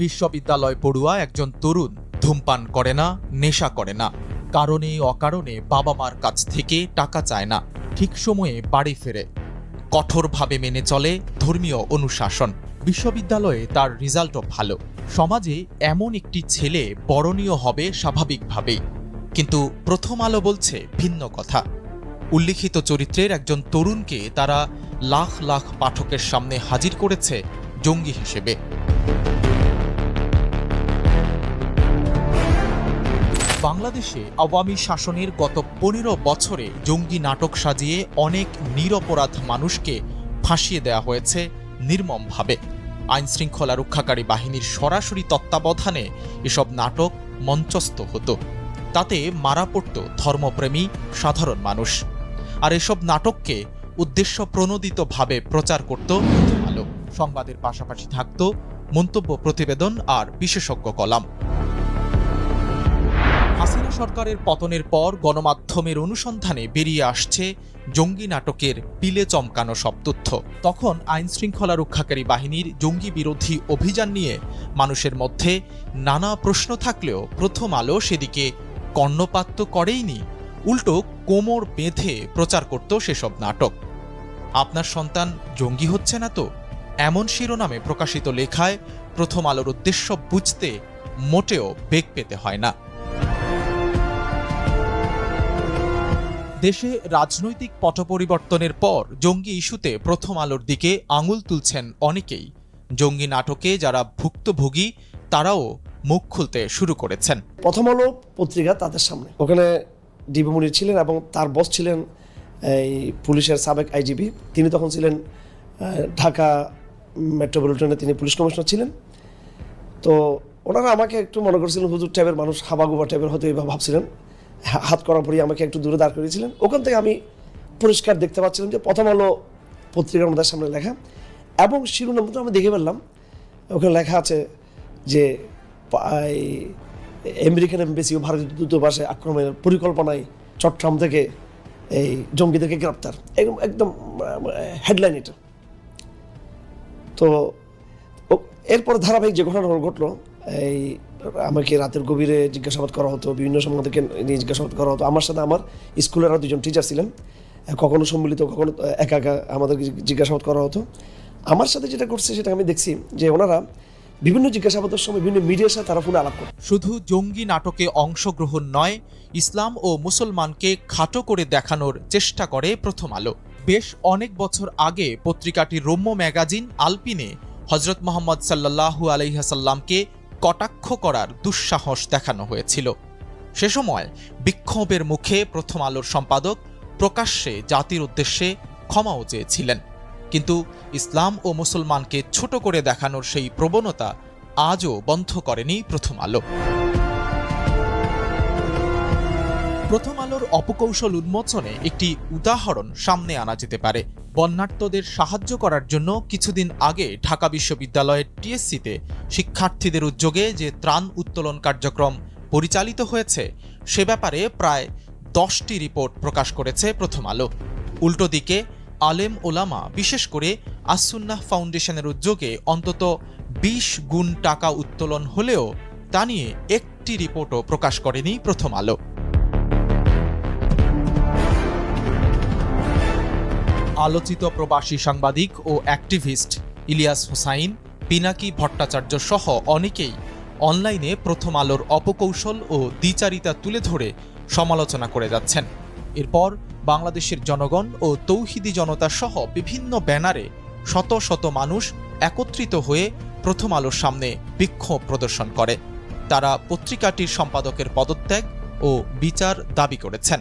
বিশ্ববিদ্যালয় পড়ুয়া একজন তরুণ ধূমপান করে না, নেশা করে না, কারণে অকারণে বাবা মার কাছ থেকে টাকা চায় না, ঠিক সময়ে বাড়ি ফেরে, কঠোরভাবে মেনে চলে ধর্মীয় অনুশাসন। বিশ্ববিদ্যালয়ে তার রেজাল্টও ভালো। সমাজে এমন একটি ছেলে বরণীয় হবে স্বাভাবিকভাবেই, কিন্তু প্রথম আলো বলছে ভিন্ন কথা। উল্লিখিত চরিত্রের একজন তরুণকে তারা লাখ লাখ পাঠকের সামনে হাজির করেছে জঙ্গি হিসেবে। বাংলাদেশে আওয়ামী শাসনের গত ১৫ বছরে জঙ্গি নাটক সাজিয়ে অনেক নিরপরাধ মানুষকে ফাঁসিয়ে দেওয়া হয়েছে নির্মমভাবে। আইনশৃঙ্খলা রক্ষাকারী বাহিনীর সরাসরি তত্ত্বাবধানে এসব নাটক মঞ্চস্থ হতো। তাতে মারা পড়ত ধর্মপ্রেমী সাধারণ মানুষ। আর এসব নাটককে উদ্দেশ্য প্রণোদিতভাবে প্রচার করত প্রথম আলো। সংবাদের পাশাপাশি থাকত মন্তব্য, প্রতিবেদন আর বিশেষজ্ঞ কলাম। হাসিনা সরকারের পতনের পর গণমাধ্যমের অনুসন্ধানে বেরিয়ে আসছে জঙ্গি নাটকের পিলে চমকানো সব তথ্য। তখন আইনশৃঙ্খলা রক্ষাকারী বাহিনীর জঙ্গি বিরোধী অভিযান নিয়ে মানুষের মধ্যে নানা প্রশ্ন থাকলেও প্রথম আলো সেদিকে কর্ণপাত তো করেইনি, উল্টো কোমর বেঁধে প্রচার করত সেসব নাটক। আপনার সন্তান জঙ্গি হচ্ছে না তো, এমন শিরোনামে প্রকাশিত লেখায় প্রথম আলোর উদ্দেশ্য বুঝতে মোটেও বেগ পেতে হয় না। দেশে রাজনৈতিক পট পরিবর্তনের পর জঙ্গি ইস্যুতে প্রথম আলোর দিকে আঙুল তুলছেন অনেকেই। জঙ্গি নাটকে যারা ভুক্তভোগী তারাও মুখ খুলতে শুরু করেছেন। প্রথম আলো পত্রিকা তাদের সামনে, ওখানে ডিবি মুনির ছিলেন এবং তার বস ছিলেন এই পুলিশের সাবেক আইজিপি। তিনি তখন ছিলেন ঢাকা মেট্রোপলিটনে, তিনি পুলিশ কমিশনার ছিলেন। তো ওনারা আমাকে একটু মনে করছিলেন হুজুর টাইপের মানুষ, হাবাগুবা টাইপের হয়তো এইভাবে ভাবছিলেন। হাত করার পরই আমাকে একটু দূরে দাঁড় করিয়েছিলেন। ওখান থেকে আমি পরিষ্কার দেখতে পাচ্ছিলাম যে প্রথম আলো পত্রিকার মধ্যে সামনে লেখা, এবং শিরোনাম মতো আমি দেখে ফেললাম ওখানে লেখা আছে যে আমেরিকান এমবেসি ও ভারতীয় দূতাবাসে আক্রমণের পরিকল্পনায় চট্টগ্রাম থেকে এই জঙ্গিদেরকে গ্রেপ্তার, একদম হেডলাইন এটা। তো এরপর ধারাবাহিক যে ঘটনা ঘটলো, এই আমাকে রাতের গভীরে জিজ্ঞাসাবাদ করা হতো, বিভিন্ন সম্বন্ধে নিয়ে জিজ্ঞাসাবাদ করা হতো। আমার সাথে আমার স্কুলের আরও 2জন টিচার ছিলেন, কখনো সম্মিলিত, কখনো একা একা আমাদেরকে জিজ্ঞাসাবাদ করা হতো। আমার সাথে যেটা করছে সেটা আমি দেখছি যে ওনারা বিভিন্ন জিজ্ঞাসাবাদের সময় বিভিন্ন মিডিয়ার সাথে তারা ফোনে আলাপ করে। শুধু জঙ্গি নাটকে অংশগ্রহণ নয়, ইসলাম ও মুসলমানকে খাটো করে দেখানোর চেষ্টা করে প্রথম আলো। বেশ অনেক বছর আগে পত্রিকাটির রম্য ম্যাগাজিন আলপিনে হজরত মোহাম্মদ সাল্লাল্লাহু আলাইহাসাল্লামকে কটাক্ষ করার দুঃসাহস দেখানো হয়েছিল। সে সময় বিক্ষোভের মুখে প্রথম আলোর সম্পাদক প্রকাশ্যে জাতির উদ্দেশ্যে ক্ষমাও চেয়েছিলেন। কিন্তু ইসলাম ও মুসলমানকে ছোট করে দেখানোর সেই প্রবণতা আজও বন্ধ করেনি প্রথম আলো। প্রথম আলোর অপকৌশল উন্মোচনে একটি উদাহরণ সামনে আনা যেতে পারে। বন্যার্তদের সাহায্য করার জন্য কিছুদিন আগে ঢাকা বিশ্ববিদ্যালয়ের টিএসসিতে শিক্ষার্থীদের উদ্যোগে যে ত্রাণ উত্তোলন কার্যক্রম পরিচালিত হয়েছে, সে ব্যাপারে প্রায় 10টি রিপোর্ট প্রকাশ করেছে প্রথম আলো। উল্টো দিকে আলেম ওলামা, বিশেষ করে আসসুন্নাহ ফাউন্ডেশনের উদ্যোগে অন্তত 20 গুণ টাকা উত্তোলন হলেও তা নিয়ে একটি রিপোর্টও প্রকাশ করেনি প্রথম আলো। আলোচিত প্রবাসী সাংবাদিক ও অ্যাক্টিভিস্ট ইলিয়াস হোসাইন, পিনাকি ভট্টাচার্য সহ অনেকেই অনলাইনে প্রথম আলোর অপকৌশল ও দ্বিচারিতা তুলে ধরে সমালোচনা করে যাচ্ছেন। এরপর বাংলাদেশের জনগণ ও তৌহিদি জনতা সহ বিভিন্ন ব্যানারে শত শত মানুষ একত্রিত হয়ে প্রথম আলোর সামনে বিক্ষোভ প্রদর্শন করে। তারা পত্রিকাটির সম্পাদকের পদত্যাগ ও বিচার দাবি করেছেন।